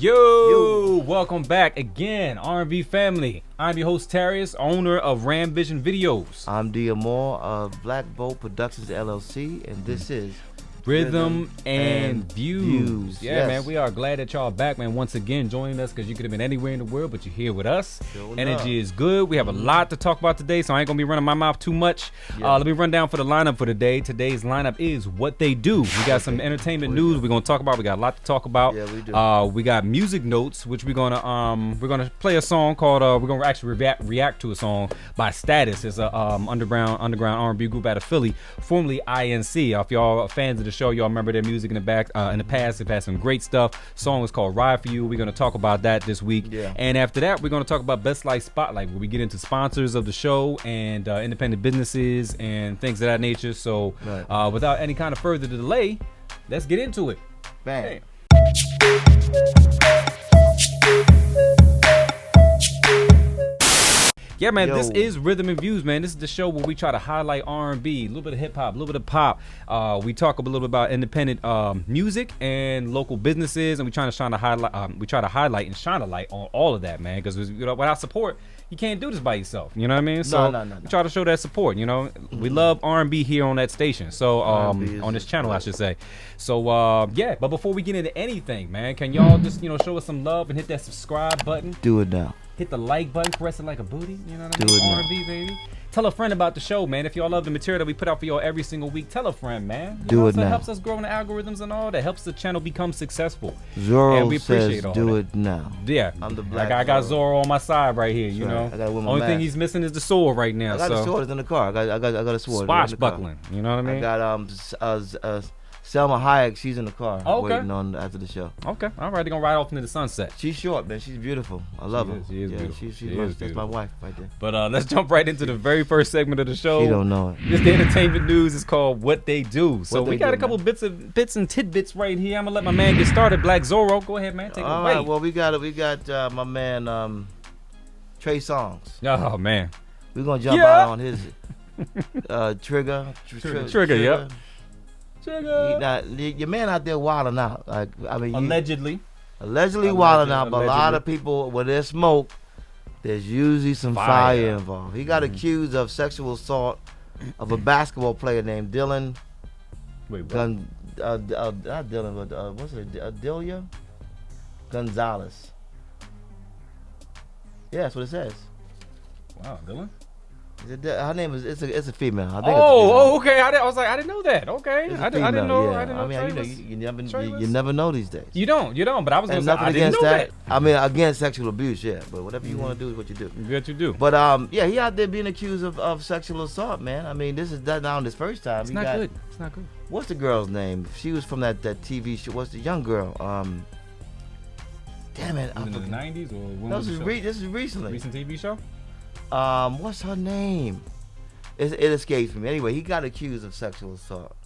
Yo, welcome back again, R&V Family. I'm your host, Tarius, owner of Ram Vision Videos. I'm D Morris of Black Bolt Productions LLC, and this is Rhythm and Views. Yeah, yes. man, we are glad that y'all are back, man, once again joining us, because you could have been anywhere in the world, but you're here with us. Energy is good. We have a lot to talk about today, so I ain't going to be running my mouth too much. Let me run down for the lineup for today. Today's lineup is What They Do. We got some entertainment news we're going to talk about. We got a lot to talk about. Yeah, we do. We got music notes, which we're going to play a song called, we're going to actually react to a song by Status. It's a underground R&B group out of Philly, formerly INC. If y'all are fans of the show, y'all remember their music in the past. They've had some great stuff. Song is called Ride For You. We're going to talk about that this week. Yeah. And after that, we're going to talk about Best Life Spotlight, where we get into sponsors of the show and independent businesses and things of that nature. So without any kind of further delay, let's get into it. Bang. Yeah, man, This is Rhythm and Views, man. This is the show where we try to highlight R&B, a little bit of hip-hop, a little bit of pop. We talk a little bit about independent music and local businesses, and we try to highlight and shine a light on all of that, man, because without support, you can't do this by yourself. You know what I mean? So we try to show that support, you know. We love R&B here on that station, so on this channel, I should say. So, yeah, but before we get into anything, man, can y'all just, show us some love and hit that subscribe button? Do it now. Hit the like button, press it like a booty. You know what I Do mean? it now. R&B, baby. Tell a friend about the show, man. If y'all love the material that we put out for y'all every single week, tell a friend, man. Do it now. It helps us grow in the algorithms and all that. Helps the channel become successful. Zorro and we appreciate says all do that. it now. Yeah. I'm the black I got Zorro on my side right here, you know. I gotta wear my Only thing mask. he's missing is the sword right now. I got a sword. It's in the car. I got a sword. Swashbuckling. You know what I mean? I got Selma Hayek. She's in the car waiting on after the show. Okay. All right. They're going to ride off into the sunset. She's short, man. She's beautiful. I love her. She is beautiful. That's beautiful. my wife right there. But let's jump right into the very first segment of the show. She don't know it. This the entertainment news is called What They Do. So we got do, a couple bits and tidbits right here. I'm gonna let my man get started. Black Zorro, go ahead, man. Take it All away. right. Well, we got my man Trey Songz. Oh man. We're gonna jump out on his trigger. Trigger, yep. Trigger. Your man out there wilding out. Like Allegedly wilding out. But a lot of people, when there's smoke, there's usually some fire involved. He got accused of sexual assault of a basketball player named Dylan. Wait, what? Not Dylan, but what's it? Adelia Gonzalez. Yeah, that's what it says. Wow, Dylan. Her name is it's a female. I think Okay. I was like, I didn't know that. Okay, I didn't know. Yeah. I didn't know. I mean, you never know these days. You don't. But I was gonna say I didn't against know that. I mean, against sexual abuse, yeah. But whatever you want to do is what you do. Good you do. But yeah, he out there being accused of sexual assault, man. I mean, this is not on his first time. It's not good. What's the girl's name? She was from that TV show. What's the young girl? Damn it. In the 90s or when No, was the show? this is recently. Recent TV show. What's her name? It escapes me. Anyway, he got accused of sexual assault.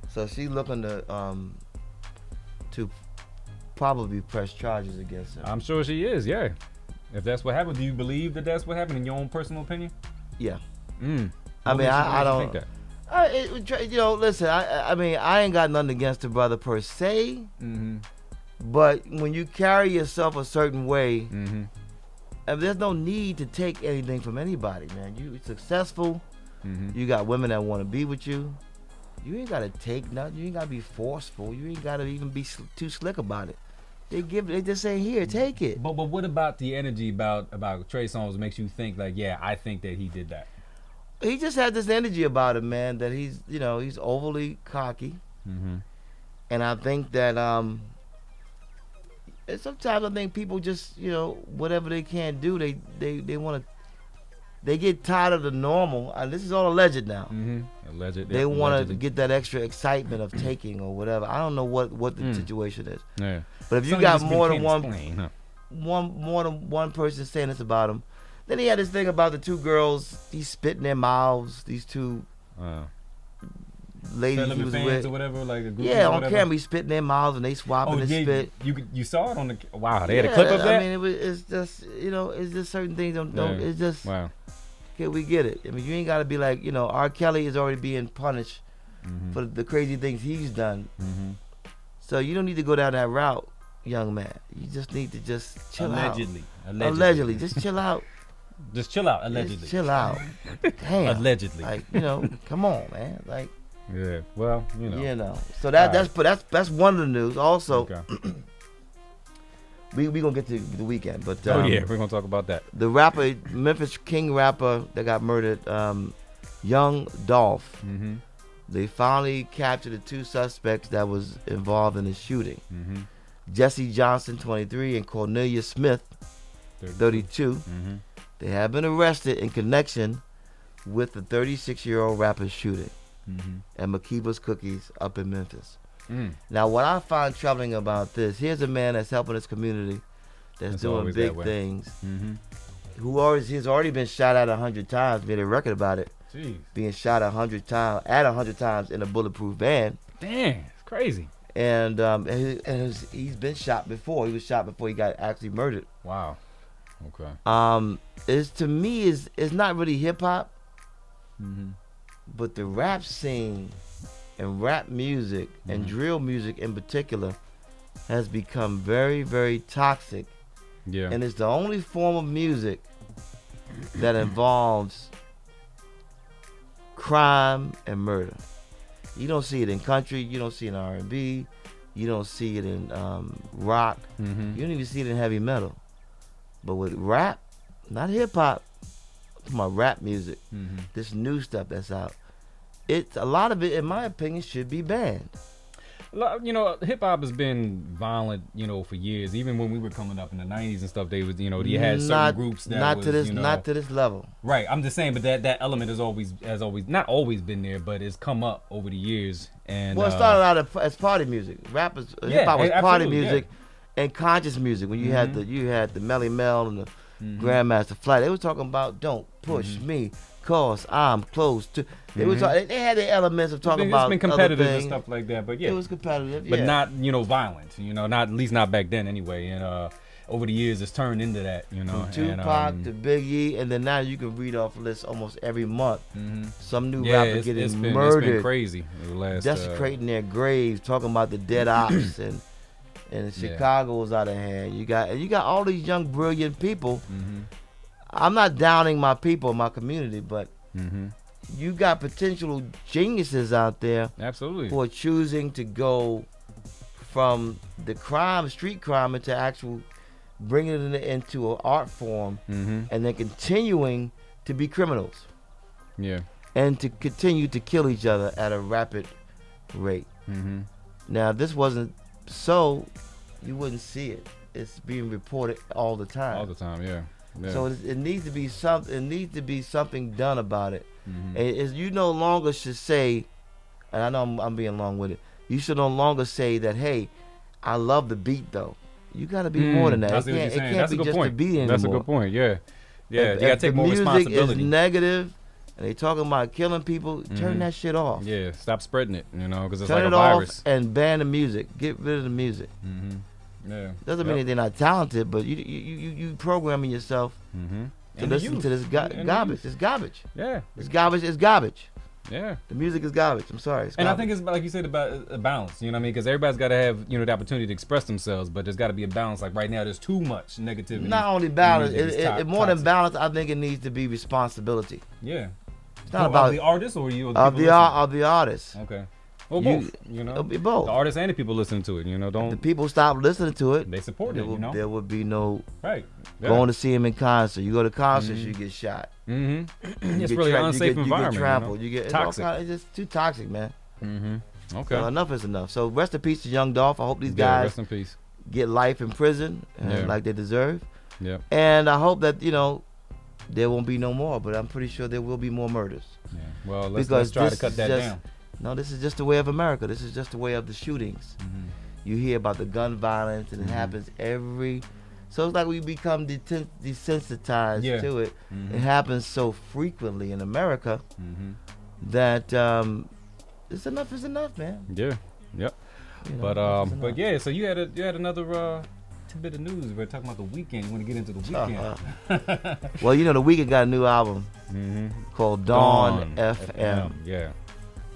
So she's looking to probably press charges against him. I'm sure she is. Yeah. If that's what happened, do you believe that that's what happened in your own personal opinion? Yeah. I mean, I don't think that. Listen. I mean, I ain't got nothing against the brother per se. But when you carry yourself a certain way, there's no need to take anything from anybody, man. You're successful. You got women that want to be with you. You ain't got to take nothing. You ain't got to be forceful. You ain't got to even be too slick about it. They just say, here, take it. But what about the energy about Trey Songz makes you think like, yeah, I think that he did that? He just had this energy about him, man, that he's overly cocky. And I think that sometimes I think people just, whatever they can't do, they want to. They get tired of the normal. This is all alleged now. Alleged. They want to get that extra excitement of taking or whatever. I don't know what the situation is. Yeah. But if you got more than one person saying this about him, then he had this thing about the two girls. He's spitting their mouths. These two ladies he was with, or whatever, like a group on camera, he's spitting their mouths and they swapping the spit. You saw it on the wow. They had a clip of that. I mean, it's just it's just certain things don't. It's just wow. Okay, we get it. I mean, you ain't got to be like R. Kelly is already being punished for the crazy things he's done. So you don't need to go down that route. young man. You just need to just chill out. Allegedly. Just chill out. Just chill out. Allegedly. Just chill out. Damn. Allegedly. Like, come on, man. Like. Yeah. Well, So that's one of the news. Also, okay. we gonna get to the weekend, but we're gonna talk about that. The rapper, Memphis King rapper that got murdered, young Dolph. Mm-hmm. They finally captured the 2 suspects that was involved in the shooting. Mm-hmm. Jesse Johnson, 23, and Cornelia Smith, 32. Mm-hmm. They have been arrested in connection with the 36-year-old rapper's shooting at Makiba's Cookies up in Memphis. Now, what I find troubling about this, here's a man that's helping his community, that's doing big things, he's already been shot at 100 times, made a record about it. Jeez. Being shot 100 times in a bulletproof van. Damn, it's crazy. And he's been shot before. He was shot before he got actually murdered. Wow. Okay. To me it's not really hip hop, but the rap scene and rap music and drill music in particular has become very, very toxic. Yeah. And it's the only form of music that involves crime and murder. You don't see it in country. You don't see it in R&B. You don't see it in rock. You don't even see it in heavy metal. But with rap, not hip hop, my rap music, this new stuff that's out, a lot of it, in my opinion, should be banned. Hip hop has been violent, for years. Even when we were coming up in the '90s and stuff, they was, you had certain groups that not to this level. Right. I'm just saying, but that element has always not always been there, but it's come up over the years. And it started out as party music. Hip hop was party music and conscious music. When you had the Melly Mel and the Grandmaster Flight, they were talking about don't push me, cause I'm close to. They had their elements of talking about. It's been competitive and stuff like that, but it was competitive, but not violent. Not at least not back then anyway. And over the years, it's turned into that. From Tupac to Biggie, and then now you can read off lists almost every month. Some new rapper getting murdered. It's been crazy. Desecrating their graves, talking about the dead ops and Chicago was out of hand. You got all these young, brilliant people. I'm not downing my people, my community, but you got potential geniuses out there, absolutely, who are choosing to go from the street crime, into actual bringing it into an art form, and then continuing to be criminals. Yeah, and to continue to kill each other at a rapid rate. Now, this wasn't so, you wouldn't see it. It's being reported all the time. All the time, yeah. So it needs to be something. It needs to be something done about it. And you no longer should say, and I know I'm being long with it. You should no longer say that, hey, I love the beat though. You got to be more than that. It can't be just a beat anymore. That's a good point. Yeah. You got to take more responsibility. If the music is negative and they talking about killing people, turn that shit off. Yeah, stop spreading it. Because it's turn like it a virus. Off and ban the music. Get rid of the music. Yeah. Doesn't mean that they're not talented, but you programming yourself to listen to this garbage. It's garbage. Yeah. It's garbage. It's garbage. Yeah. The music is garbage. I'm sorry. It's and garbage. I think it's like you said about a balance. You know what I mean? Because everybody's got to have the opportunity to express themselves, but there's got to be a balance. Like right now, there's too much negativity. Not only balance, more than balance. I think it needs to be responsibility. Yeah. It's not about the artist or you. Of the artist. Okay. Well, both. It'll be both. The artists and the people listening to it. Don't. If the people stop listening to it, they support it. There would be no going to see him in concert. You go to concerts, you get shot. It's really an unsafe environment. You get trampled. You get toxic. It's just too toxic, man. Okay. So enough is enough. So rest in peace to young Dolph. I hope these guys rest in peace. Get life in prison like they deserve. Yeah. And I hope that there won't be no more. But I'm pretty sure there will be more murders. Yeah. Well, let's try to cut that down. No, this is just the way of America. This is just the way of the shootings. You hear about the gun violence, and it happens so it's like we become desensitized to it. It happens so frequently in America that it's enough is enough, man. Yeah, yep. But yeah, so you had another tidbit of news. We're talking about the Weeknd. You want to get into the Weeknd? Well, the Weeknd got a new album called Dawn FM. Yeah.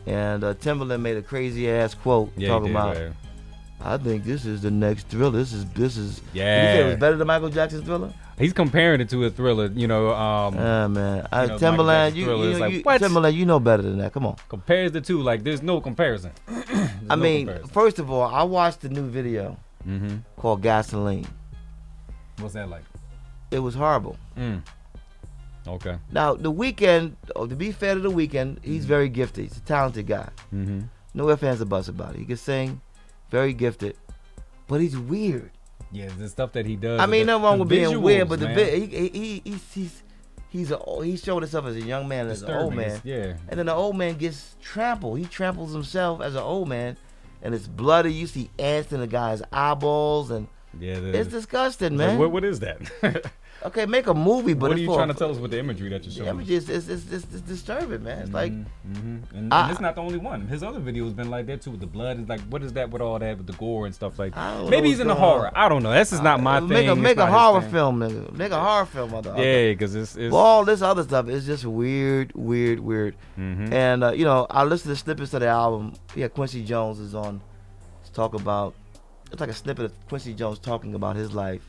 And Timberland made a crazy ass quote talking about I think this is the next Thriller. This is. Did you say it Yeah. was better than Michael Jackson's Thriller? He's comparing it to a Thriller, you know. Man, you know, Timberland, Michael Jackson's Thriller is like, what? Timberland, you know better than that. Come on. Compares the two, like there's no comparison. I mean, first of all, I watched the new video called Gasoline. What's that like? It was horrible. Okay. Now, The Weeknd, to be fair to The Weeknd, he's very gifted. He's a talented guy. No ifs, ands, or buts about it. He can sing, very gifted, but he's weird. Yeah, the stuff that he does. I mean, nothing wrong with being weird, but man. he's showing himself as a young man, as an old man. Yeah. And then the old man gets trampled. He tramples himself as an old man, and it's bloody. You see ants in the guy's eyeballs, and it's disgusting, man. Like, what is that? Okay, make a movie, but what are you trying to tell us with the imagery that you're showing? The imagery is disturbing, man. It's like, and it's not the only one. His other videos been like that too, with the blood. It's like, what is that with all that, with the gore and stuff like that? Maybe he's in the horror. I don't know. This is not my thing. Make a horror film, nigga. Make a horror film of the Yeah, because it's all this other stuff is just weird. And you know, I listened to snippets of the album. Yeah, Quincy Jones is on. Talk about. It's like a snippet of Quincy Jones talking about his life.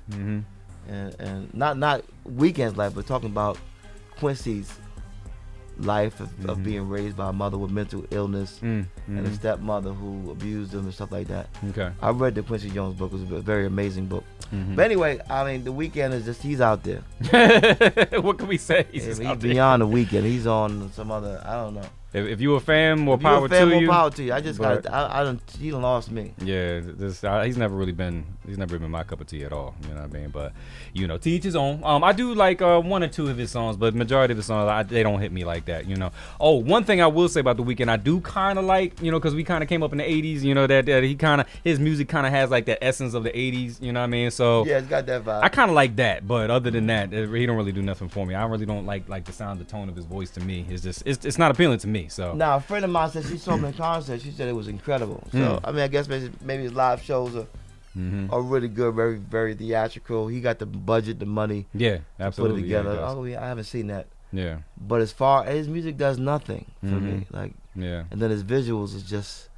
And not Weeknd's life, but talking about Quincy's life of being raised by a mother with mental illness and a stepmother who abused him and stuff like that. Okay. I read the Quincy Jones book. It was a very amazing book. But anyway, I mean, The Weeknd is just, he's out there. What can we say? He's beyond The Weeknd. He's on some other, I don't know. If you a fan, more power to you. More power to you. I just got, he done lost me. Yeah, he's never really been my cup of tea at all. You know what I mean? But you know, to each his own. I do like one or two of his songs, but majority of his songs they don't hit me like that. You know. Oh, one thing I will say about The Weeknd, I do kind of like, you know, because we kind of came up in the '80s. You know that he kind of, his music kind of has like that essence of the '80s. You know what I mean? So yeah, it's got that vibe. I kind of like that, but other than that, he don't really do nothing for me. I really don't like the sound, the tone of his voice. To me, it's just it's not appealing to me. So now a friend of mine said she saw him in concert. She said it was incredible. So I mean, I guess maybe his live shows are really good, very very theatrical. He got the budget, the money. Yeah, absolutely. To put it together. Yeah, I haven't seen that. Yeah. But as far as his music does nothing for me, like and then his visuals is just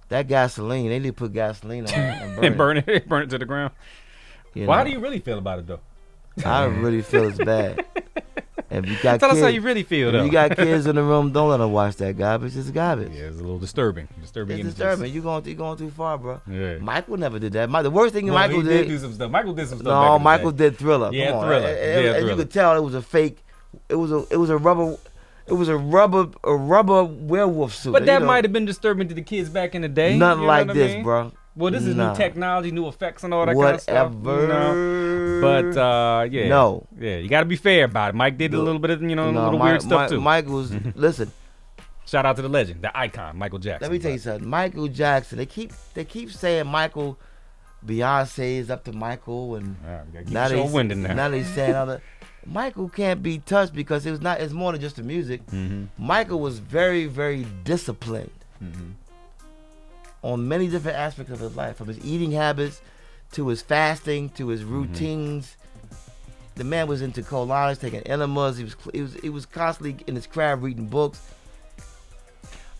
that gasoline. They need to put gasoline on it and burn it to the ground. Well, how do you really feel about it though? I really feel it's bad. If you got Tell kids, us how you really feel, though. If you got kids in the room, don't let them watch that garbage. It's garbage. Yeah, it's a little disturbing. It's disturbing. You're going too far, bro. Yeah. Michael never did that. The worst thing Michael did. Do some stuff. Michael did some stuff. No, Michael did Thriller. Yeah, Come on. Thriller. And you could tell it was a fake. It was a rubber werewolf suit. But that might have been disturbing to the kids back in the day. Nothing like this, bro. Well, this is new technology, new effects, and all that kind of stuff. Whatever. You know? But yeah. No. Yeah, you got to be fair about it. Mike did a little bit of, little weird stuff too. Mike was listen. Shout out to the legend, the icon, Michael Jackson. Let me tell you something. Michael Jackson. They keep saying Michael. Beyonce is up to Michael, and now they saying other. Michael can't be touched because it's more than just the music. Michael was very very disciplined. On many different aspects of his life, from his eating habits to his fasting to his routines. The man was into colonics, taking enemas. He was constantly in his craft reading books.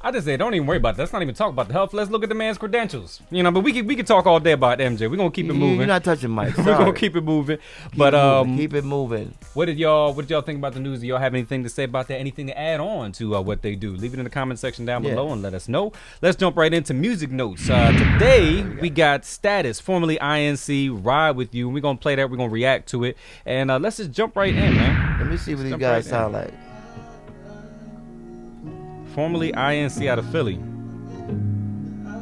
I just say, don't even worry about that. Let's not even talk about the health. Let's look at the man's credentials. But we could talk all day about MJ. We're gonna keep it moving. You're not touching Mike. We're gonna keep it moving. Keep it moving. What did y'all think about the news? Do y'all have anything to say about that? Anything to add on to what they do? Leave it in the comment section down below and let us know. Let's jump right into music notes. Today we got Status, formerly INC, Ride With You. We're gonna play that. We're gonna react to it, and let's just jump right in, man. Let me see what these guys sound like. Formerly INC out of Philly.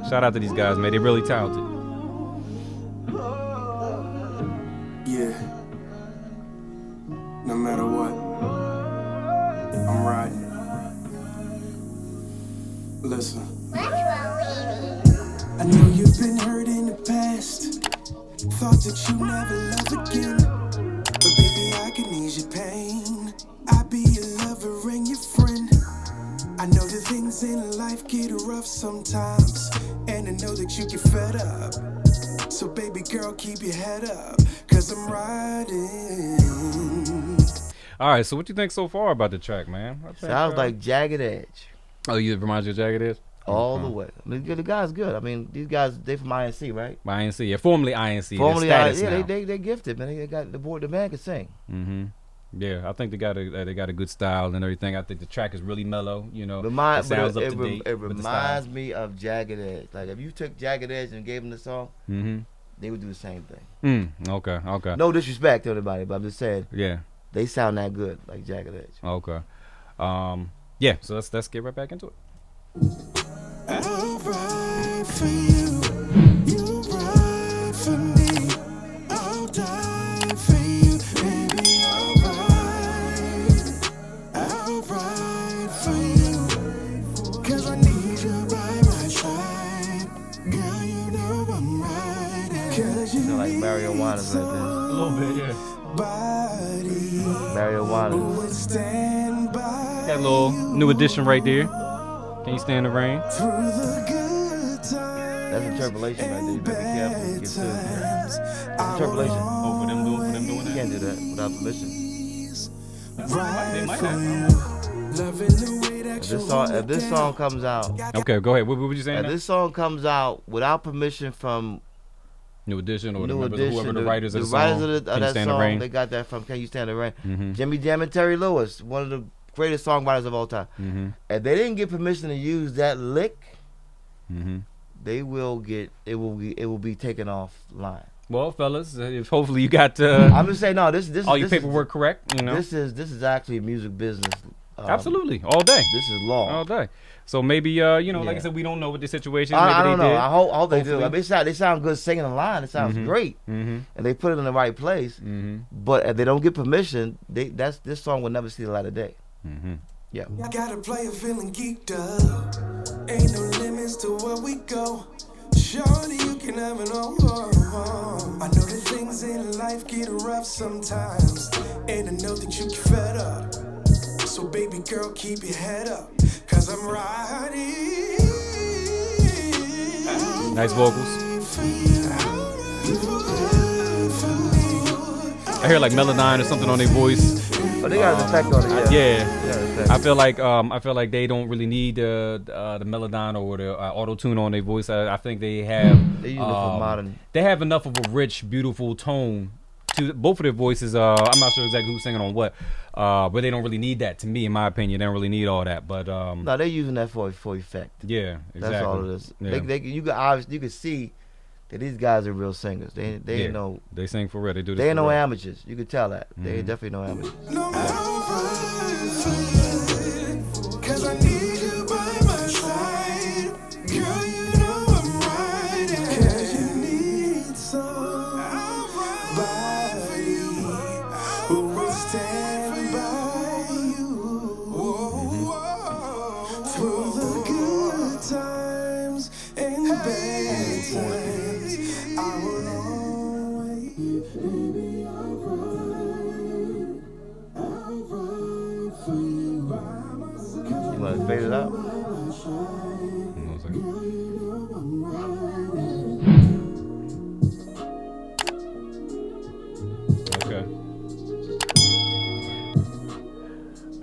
Shout out to these guys, man. They're really talented. Yeah. No matter what, I'm riding. Listen. I know you've been hurt in the past. Thought that you never love again. But baby, I can ease your pain. I'll be your lover and your friend. I know that things in life get rough sometimes, and I know that you get fed up. So baby girl, keep your head up, cause I'm riding. All right, so what you think so far about the track, man? Sounds like Jagged Edge. Oh, you remind you of Jagged Edge? All the way. I mean, the guy's good. I mean, these guys, they from INC, right? INC, yeah, formerly INC. Formerly Status INC, now. they gifted, man. They got the man can sing. Mm-hmm. Yeah, I think they got a good style and everything. I think the track is really mellow. You know, It sounds up to date. It reminds me of Jagged Edge. Like if you took Jagged Edge and gave them the song, they would do the same thing. Okay. No disrespect to anybody, but I'm just saying. Yeah. They sound that good, like Jagged Edge. Okay. Yeah. So let's get right back into it. I'll ride for you, you ride for me. I'll die for you, baby. I'll ride for you, 'cause I need you by my side. Girl, you know I'm riding. 'Cause you Sound like need Mario Waters right there. A little bit, yeah. somebody Mario who Waters. would stand by That little new addition right there. Can you stand the rain? through the good times. That's interpolation right there. You better be careful. You get sued. Times. That's interpolation. Oh, for them doing You can't do that without permission. They might have. Loving the way that If this song comes out, Okay, go ahead. What were you saying? if now? this song comes out without permission from New Edition or New whoever Edition, the writers of the writers song. of Can You that Stand the song, Rain? they got that from Can You Stand the Rain? Mm-hmm. Jimmy Jam and Terry Lewis, one of the greatest songwriters of all time. Mm-hmm. If they didn't get permission to use that lick, Mm-hmm. they will get it will be taken offline. Well, fellas, if hopefully you got I'm just saying, no, this all your this paperwork correct, you know. This is actually music business. Absolutely, all day, This is law. all day. So maybe like I Yeah. said, we don't know what the situation is. I Maybe don't they know. did. I hope they do. Hopefully. I mean, they sound good singing a line. It sounds great, Mm-hmm. and they put it in the right place. Mm-hmm. But if they don't get permission, this song will never see the light of day. Mm-hmm. Yeah. I got a player feeling geeked up. Ain't no limits to where we go. Surely you can have it all. I know that things in life get rough sometimes, and I know that you get fed up. So baby girl, keep your head up, 'cause I'm riding. Nice vocals. I hear like Melodyne or something on their voice. Oh, they got an effect on it. Yeah. They got an effect. I feel like they don't really need the Melodyne or the auto tune on their voice. I think they have. They use it for modern. They have enough of a rich, beautiful tone to both of their voices. I'm not sure exactly who's singing on what, but they don't really need that. To me, in my opinion, they don't really need all that. But No, they're using that for effect. yeah, exactly. That's all it is. Yeah. You can see that these guys are real singers. They ain't no They sing for real. They do this. they ain't for no real. amateurs. You can tell that. They ain't definitely no amateurs. No, I'll ride for you, 'cause I need you by my side. Girl, you know I'm riding, 'cause you need somebody who will stand by you. Through the good times and the bad times, I will always, baby, I'll ride for you by my side. You want to fade it out? One second. Okay.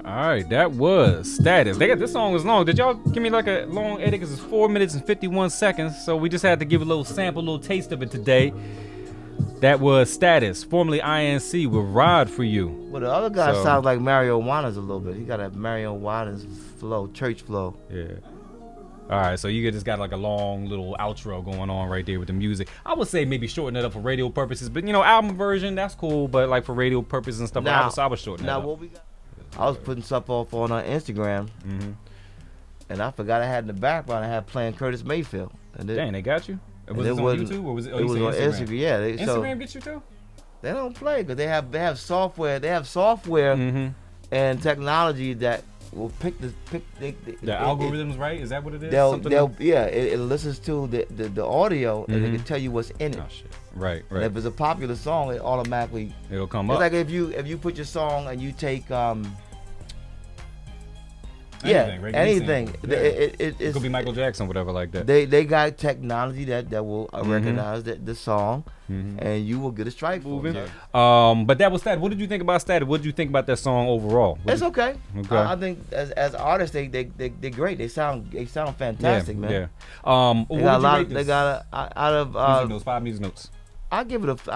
All right, that was Status. This song was long. Did y'all give me like a long edit? Because it's 4 minutes and 51 seconds. So we just had to give a little sample, a little taste of it today. That was Status, formerly INC, with Ride For You. Well, the other guy So- sounds like Mario Waters a little bit. He got a Mario Waters flow, church flow. Yeah. All right, so you just got like a long little outro going on right there with the music. I would say maybe shorten it up for radio purposes, but album version, that's cool. But like for radio purposes and stuff, I would shorten it now up. what we got? I was putting stuff off on Instagram, and I forgot I had in the background. I had playing Curtis Mayfield. And Dang, they got you? and Was it it on wasn't- YouTube or was it? it was on Instagram. Yeah, Instagram gets you too? they don't play because they have software. They have software Mm-hmm. and technology that will pick the The algorithms, right? Is that what it is? It listens to the audio and it can tell you what's in it. Oh shit! Right, And right. if it's a popular song, it automatically. It'll come It's up. like if you put your song and you take Anything, right? Anything. Yeah. It Could be Michael Jackson, whatever, like that. They got technology that will recognize the song, and you will get a strike for it. But that was Static. What did you think about Static? What did you think about that song overall? It's okay. Okay. I think as artists, they're great. They sound fantastic, man. Yeah. They got a lot. They got out of music notes, 5 music notes. I give it a 4.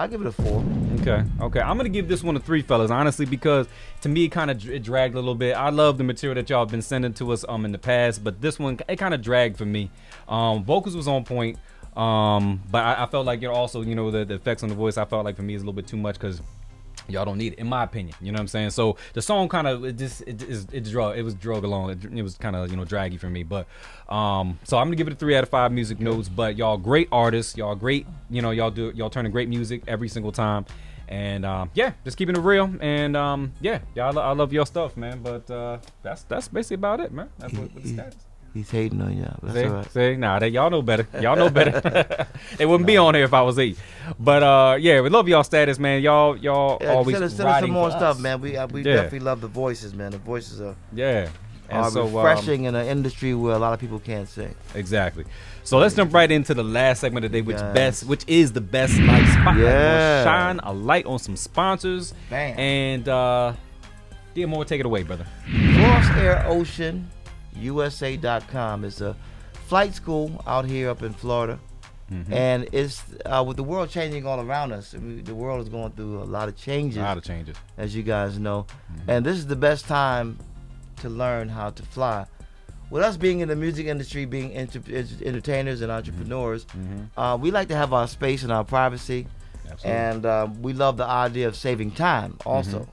Okay. I'm gonna give this one a 3, fellas. Honestly, because to me it dragged a little bit. I love the material that y'all have been sending to us in the past, but this one it kind of dragged for me. Vocals was on point, but I felt like also the effects on the voice. I felt like for me is a little bit too much because y'all don't need it, in my opinion. You know what I'm saying? So the song kind of it was drug along. It was kind of draggy for me. But so I'm gonna give it a 3 out of 5 music notes. But y'all great artists. Y'all great. Y'all turning great music every single time. And just keeping it real. And y'all I love your stuff, man. But that's basically about it, man. That's what the status. He's hating on y'all. That's all right. See, nah, y'all know better. Y'all know better. They wouldn't be on here if I was 8. But we love y'all status, man. Y'all always send us some more stuff, man. We definitely love the voices, man. The voices are refreshing in an industry where a lot of people can't sing. Exactly. So let's jump right into the last segment of the day, which is the best light spotlight. Yeah. Shine a light on some sponsors. Bam. And D More, take it away, brother. Cross Air Ocean USA.com is a flight school out here up in Florida. And it's with the world changing all around us. The world is going through a lot of changes. As you guys know. And this is the best time to learn how to fly. With us being in the music industry, being entertainers and entrepreneurs, we like to have our space and our privacy. Absolutely. And we love the idea of saving time also.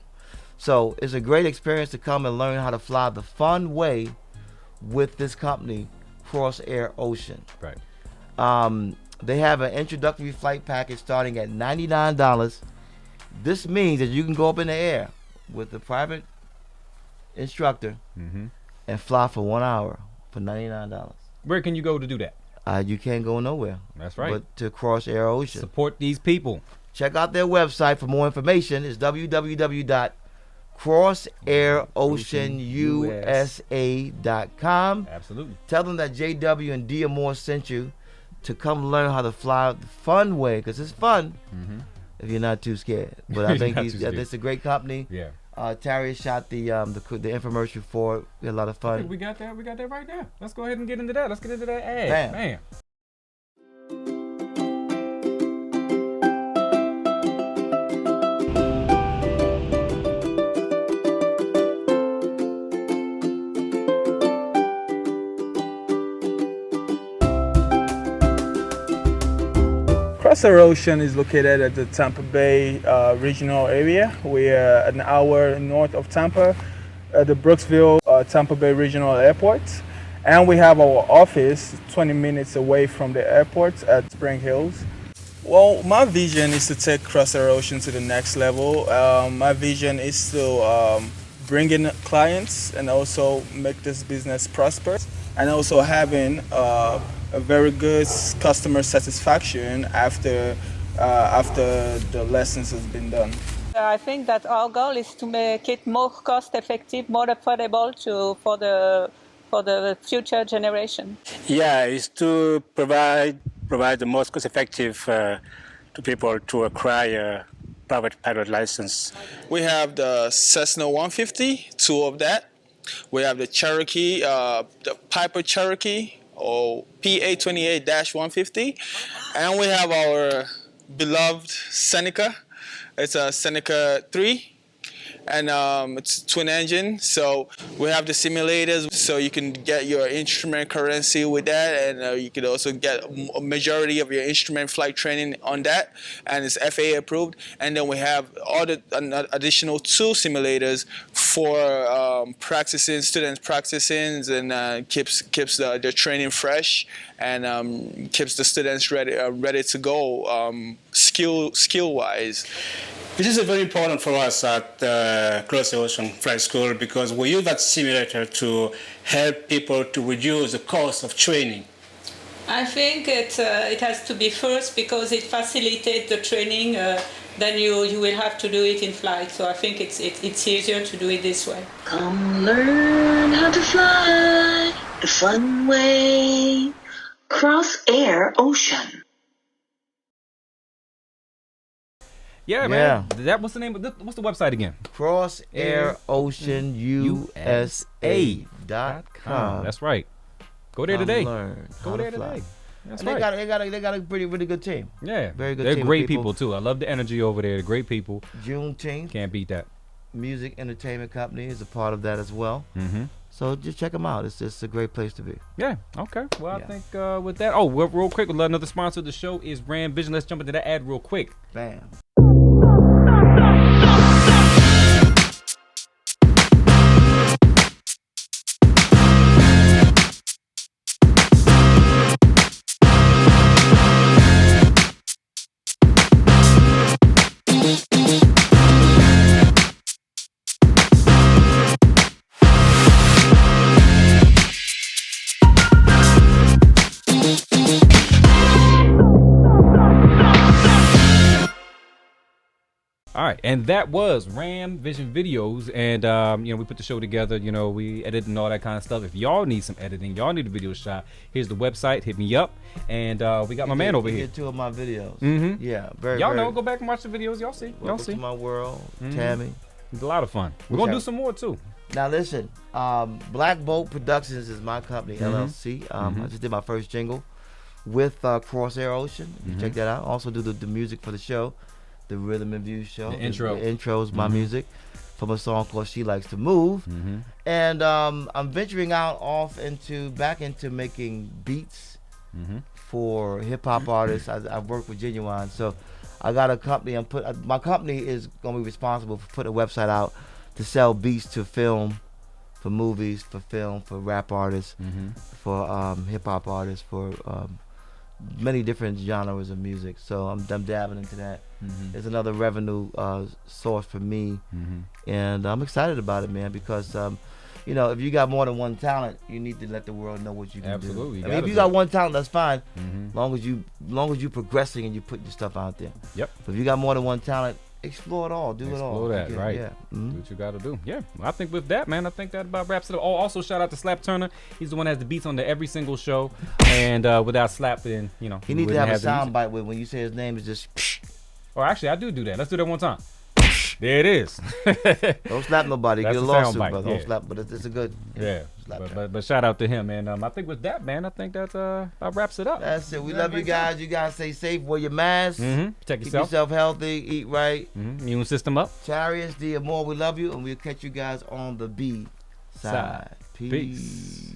So it's a great experience to come and learn how to fly the fun way with this company, Cross Air Ocean. Right. They have an introductory flight package starting at $99. This means that you can go up in the air with a private instructor and fly for 1 hour for $99. Where can you go to do that? You can't go nowhere. That's right. But to Cross Air Ocean. Support these people. Check out their website for more information. It's www.crossair.oceanusa.com. Absolutely. Tell them that JW and D Morris sent you to come learn how to fly the fun way, because it's fun if you're not too scared. But I think it's a great company. Yeah. Tarius shot the infomercial for it. We had a lot of fun. We got that right now. Let's go ahead and get into that. Let's get into that ad. Bam. Cross Air Ocean is located at the Tampa Bay regional area. We are an hour north of Tampa at the Brooksville Tampa Bay Regional Airport. And we have our office 20 minutes away from the airport at Spring Hills. Well, my vision is to take Cross Air Ocean to the next level. My vision is to bring in clients and also make this business prosper, and also having a very good customer satisfaction after the lessons has been done. I think that our goal is to make it more cost effective, more affordable for the future generation. Yeah, it's to provide the most cost effective to people to acquire private pilot license. We have the Cessna 150, 2 of that. We have the Cherokee, the Piper Cherokee, or PA28-150. And we have our beloved Seneca. It's a Seneca 3. And it's twin engine, so we have the simulators, so you can get your instrument currency with that, and you can also get a majority of your instrument flight training on that, and it's FAA approved. And then we have all the additional 2 simulators for students practicing, and keeps the training fresh, and keeps the students ready to go skill wise. This is very important for us at Cross Air Ocean Flight School, because we use that simulator to help people to reduce the cost of training. I think it has to be first because it facilitates the training then you will have to do it in flight. So I think it's easier to do it this way. Come learn how to fly the fun way. Cross Air Ocean. Yeah, man. That what's the name of what's the website again? CrossAirOceanUSA.com. That's right. Go there today. Go there today. That's and right. They got a really good team. Yeah, very good. They're team great of people too. I love the energy over there. They're great people. Juneteenth. Can't beat that. Music Entertainment Company is a part of that as well. Mm-hmm. So just check them out. It's a great place to be. Yeah. Okay. Well, I think with that. Oh, real quick, another sponsor of the show is Ram Vision. Let's jump into that ad real quick. Bam. All right, and that was Ram Vision Videos, and we put the show together. We edited and all that kind of stuff. If y'all need some editing, y'all need a video shot, here's the website. Hit me up, and we got my man over here. Did 2 of my videos. Mm-hmm. Yeah, very. Y'all know, go back and watch the videos. Y'all see, Welcome to my world, Tammy. It's a lot of fun. We're gonna do some more too. Now listen, Black Bolt Productions is my company, LLC. I just did my first jingle with Crosshair Ocean. You check that out. Also do the music for the show. The Rhythm and Views show. The intro. The intro is my music from a song called She Likes to Move. And I'm venturing off back into making beats for hip hop artists. I've worked with Genuine. So I got a company. My company is going to be responsible for putting a website out to sell beats to film, for movies, for film, for rap artists, for hip hop artists, for many different genres of music. So I'm dabbling into that. It's another revenue source for me, and I'm excited about it, man, because if you got more than one talent, you need to let the world know what you can do. Absolutely. I mean, if you got one talent, that's fine, long as you progressing and you putting your stuff out there. Yep. But if you got more than one talent, explore it all, do it all. Explore that, right? Yeah. Do what you got to do. Yeah. Well, I think with that, man, I think that about wraps it up. Oh, also shout out to Slap Turner. He's the one that has the beats on every single show, and without Slap, then he needs to have a sound bite with when you say his name is just. Or actually, I do that. Let's do that one time. There it is. Don't slap nobody. Get a lawsuit, but don't slap. But it's a good. Yeah. But shout out to him, and I think with that, man, I think that about wraps it up. That's it. We love you guys. You guys stay safe. Wear your mask. Protect Keep yourself. yourself healthy. Eat right. Immune system up. Tarius, D Morris, we love you, and we'll catch you guys on the B side. Peace.